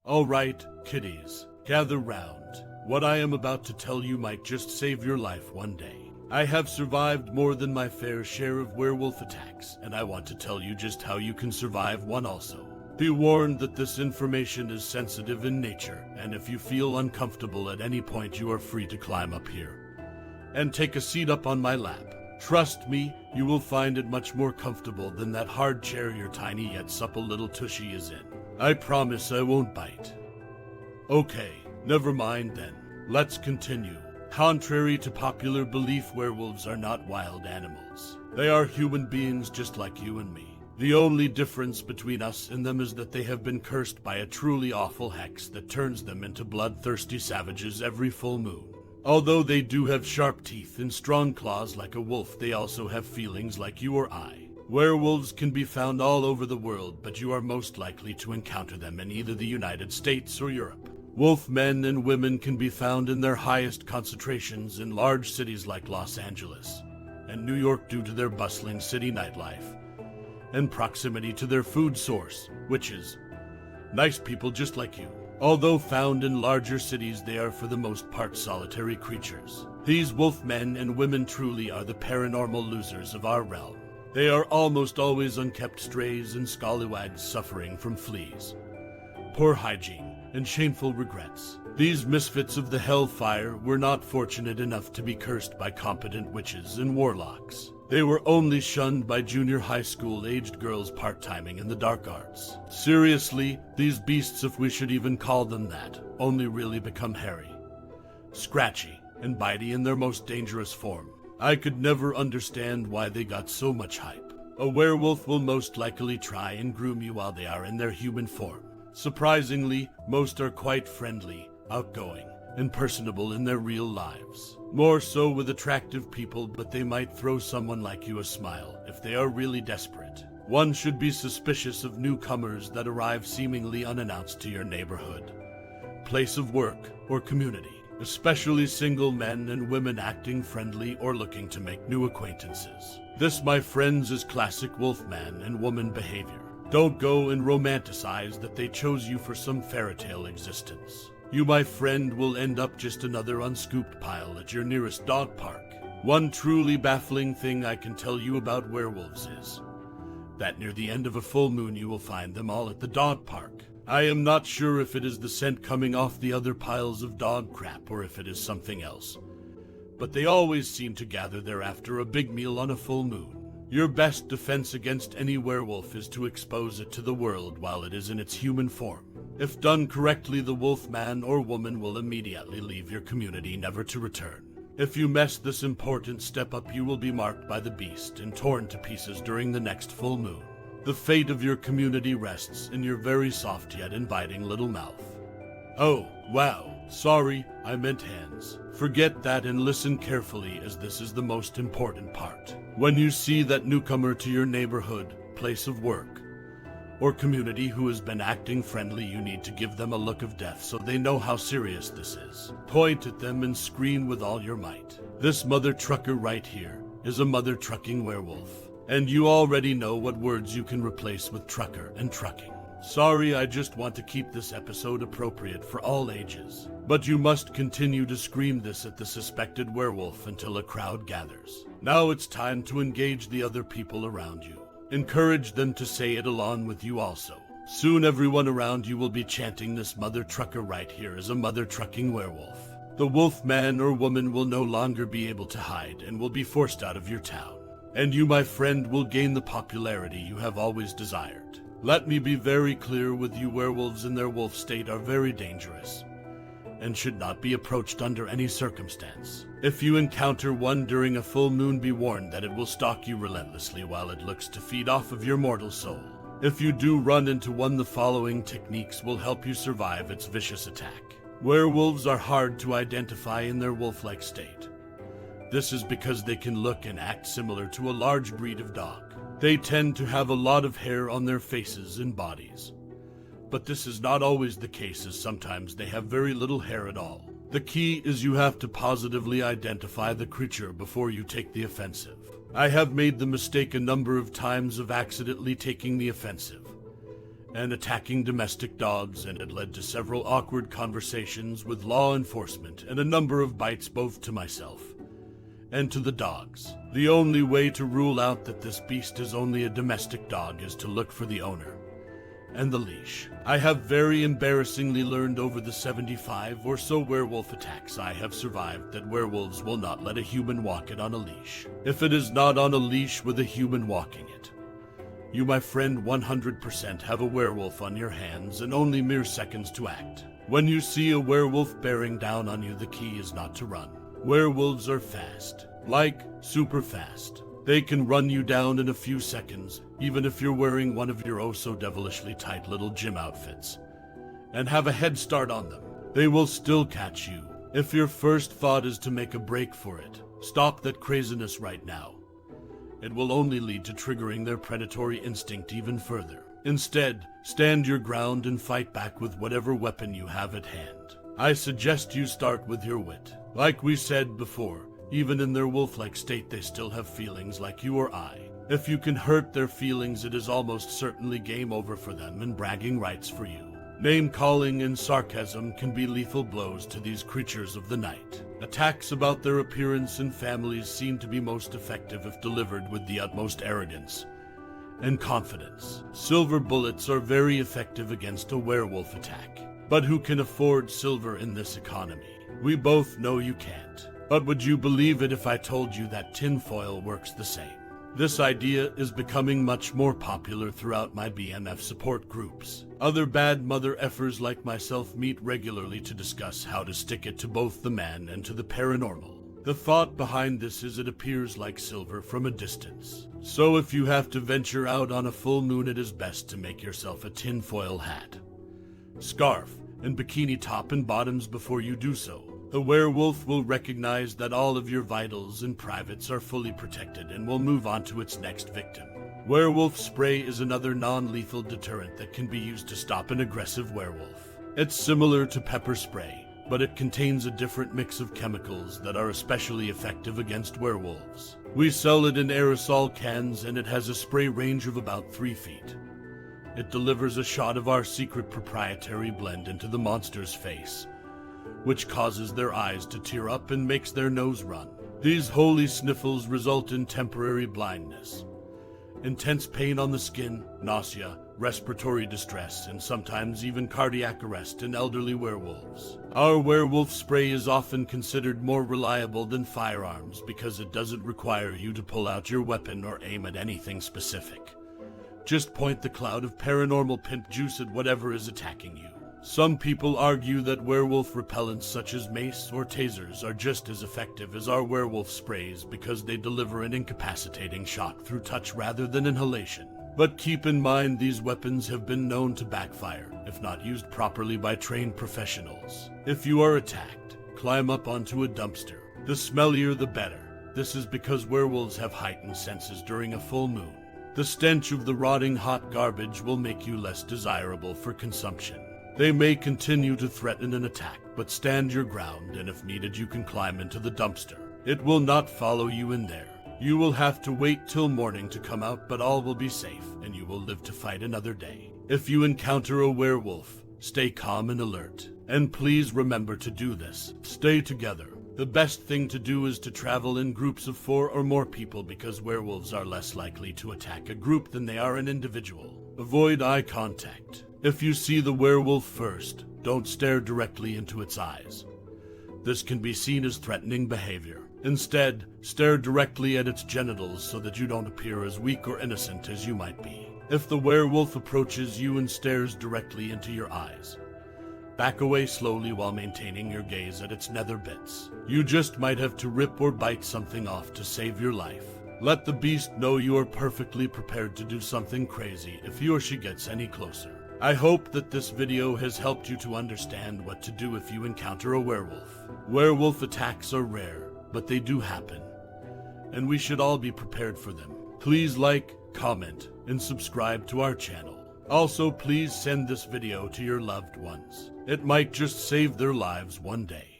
All right, kiddies, gather round. What I am about to tell you might just save your life one day. I have survived more than my fair share of werewolf attacks, and I want to tell you just how you can survive one also. Be warned that this information is sensitive in nature, and if you feel uncomfortable at any point, you are free to climb up here and take a seat up on my lap. Trust me, you will find it much more comfortable than that hard chair your tiny yet supple little tushy is in. I promise I won't bite. Okay, never mind then. Let's continue. Contrary to popular belief, werewolves are not wild animals. They are human beings just like you and me. The only difference between us and them is that they have been cursed by a truly awful hex that turns them into bloodthirsty savages every full moon. Although they do have sharp teeth and strong claws like a wolf, they also have feelings like you or I. Werewolves can be found all over the world, but you are most likely to encounter them in either the United States or Europe. Wolf men and women can be found in their highest concentrations in large cities like Los Angeles and New York due to their bustling city nightlife and proximity to their food source, witches. Nice people just like you. Although found in larger cities, they are for the most part solitary creatures. These wolf men and women truly are the paranormal losers of our realm. They are almost always unkept strays and scallywags suffering from fleas, poor hygiene, and shameful regrets. These misfits of the hellfire were not fortunate enough to be cursed by competent witches and warlocks. They were only shunned by junior high school-aged girls part-timing in the dark arts. Seriously, these beasts, if we should even call them that, only really become hairy, scratchy, and bitey in their most dangerous form. I could never understand why they got so much hype. A werewolf will most likely try and groom you while they are in their human form. Surprisingly, most are quite friendly, outgoing, and personable in their real lives. More so with attractive people, but they might throw someone like you a smile if they are really desperate. One should be suspicious of newcomers that arrive seemingly unannounced to your neighborhood, place of work, or community, especially single men and women acting friendly or looking to make new acquaintances. This, my friends, is classic wolfman and woman behavior. Don't go and romanticize that they chose you for some fairy tale existence. You, my friend, will end up just another unscooped pile at your nearest dog park. One truly baffling thing I can tell you about werewolves is that near the end of a full moon you will find them all at the dog park. I am not sure if it is the scent coming off the other piles of dog crap or if it is something else, but they always seem to gather there after a big meal on a full moon. Your best defense against any werewolf is to expose it to the world while it is in its human form. If done correctly, the wolf man or woman will immediately leave your community, never to return. If you mess this important step up, you will be marked by the beast and torn to pieces during the next full moon. The fate of your community rests in your very soft yet inviting little mouth. Oh, wow. Sorry, I meant hands. Forget that and listen carefully, as this is the most important part. When you see that newcomer to your neighborhood, place of work, or community who has been acting friendly, you need to give them a look of death so they know how serious this is. Point at them and scream with all your might. This mother trucker right here is a mother trucking werewolf, and you already know what words you can replace with trucker and trucking. Sorry, I just want to keep this episode appropriate for all ages. But you must continue to scream this at the suspected werewolf until a crowd gathers. Now it's time to engage the other people around you. Encourage them to say it along with you also. Soon everyone around you will be chanting this mother trucker right here as a mother trucking werewolf. The wolf man or woman will no longer be able to hide and will be forced out of your town. And you, my friend, will gain the popularity you have always desired. Let me be very clear with you, werewolves in their wolf state are very dangerous and should not be approached under any circumstance. If you encounter one during a full moon, be warned that it will stalk you relentlessly while it looks to feed off of your mortal soul. If you do run into one, the following techniques will help you survive its vicious attack. Werewolves are hard to identify in their wolf-like state. This is because they can look and act similar to a large breed of dog. They tend to have a lot of hair on their faces and bodies. But this is not always the case, as sometimes they have very little hair at all. The key is you have to positively identify the creature before you take the offensive. I have made the mistake a number of times of accidentally taking the offensive, and attacking domestic dogs, and it led to several awkward conversations with law enforcement and a number of bites both to myself and to the dogs. The only way to rule out that this beast is only a domestic dog is to look for the owner and the leash. I have very embarrassingly learned over the 75 or so werewolf attacks I have survived that werewolves will not let a human walk it on a leash. If it is not on a leash with a human walking it, you, my friend, 100% have a werewolf on your hands and only mere seconds to act. When you see a werewolf bearing down on you, the key is not to run. Werewolves are fast, like super fast. They can run you down in a few seconds, even if you're wearing one of your oh-so-devilishly tight little gym outfits, and have a head start on them. They will still catch you. If your first thought is to make a break for it, stop that craziness right now. It will only lead to triggering their predatory instinct even further. Instead, stand your ground and fight back with whatever weapon you have at hand. I suggest you start with your wit. Like we said before, even in their wolf-like state, they still have feelings like you or I. If you can hurt their feelings, it is almost certainly game over for them and bragging rights for you. Name-calling and sarcasm can be lethal blows to these creatures of the night. Attacks about their appearance and families seem to be most effective if delivered with the utmost arrogance and confidence. Silver bullets are very effective against a werewolf attack. But who can afford silver in this economy? We both know you can't. But would you believe it if I told you that tinfoil works the same? This idea is becoming much more popular throughout my BMF support groups. Other bad mother effers like myself meet regularly to discuss how to stick it to both the man and to the paranormal. The thought behind this is it appears like silver from a distance. So if you have to venture out on a full moon, it is best to make yourself a tinfoil hat, scarf, and bikini top and bottoms before you do so. The werewolf will recognize that all of your vitals and privates are fully protected and will move on to its next victim. Werewolf spray is another non-lethal deterrent that can be used to stop an aggressive werewolf. It's similar to pepper spray, but it contains a different mix of chemicals that are especially effective against werewolves. We sell it in aerosol cans, and it has a spray range of about 3 feet. It delivers a shot of our secret proprietary blend into the monster's face, which causes their eyes to tear up and makes their nose run. These holy sniffles result in temporary blindness, intense pain on the skin, nausea, respiratory distress, and sometimes even cardiac arrest in elderly werewolves. Our werewolf spray is often considered more reliable than firearms because it doesn't require you to pull out your weapon or aim at anything specific. Just point the cloud of paranormal pimp juice at whatever is attacking you. Some people argue that werewolf repellents such as mace or tasers are just as effective as our werewolf sprays because they deliver an incapacitating shock through touch rather than inhalation. But keep in mind, these weapons have been known to backfire if not used properly by trained professionals. If you are attacked, climb up onto a dumpster. The smellier the better. This is because werewolves have heightened senses during a full moon. The stench of the rotting hot garbage will make you less desirable for consumption. They may continue to threaten an attack, but stand your ground, and if needed, you can climb into the dumpster. It will not follow you in there. You will have to wait till morning to come out, but all will be safe, and you will live to fight another day. If you encounter a werewolf, stay calm and alert. And please remember to do this. Stay together. The best thing to do is to travel in groups of 4 or more people because werewolves are less likely to attack a group than they are an individual. Avoid eye contact. If you see the werewolf first, don't stare directly into its eyes. This can be seen as threatening behavior. Instead, stare directly at its genitals so that you don't appear as weak or innocent as you might be. If the werewolf approaches you and stares directly into your eyes, back away slowly while maintaining your gaze at its nether bits. You just might have to rip or bite something off to save your life. Let the beast know you are perfectly prepared to do something crazy if he or she gets any closer. I hope that this video has helped you to understand what to do if you encounter a werewolf. Werewolf attacks are rare, but they do happen, and we should all be prepared for them. Please like, comment, and subscribe to our channel. Also, please send this video to your loved ones. It might just save their lives one day.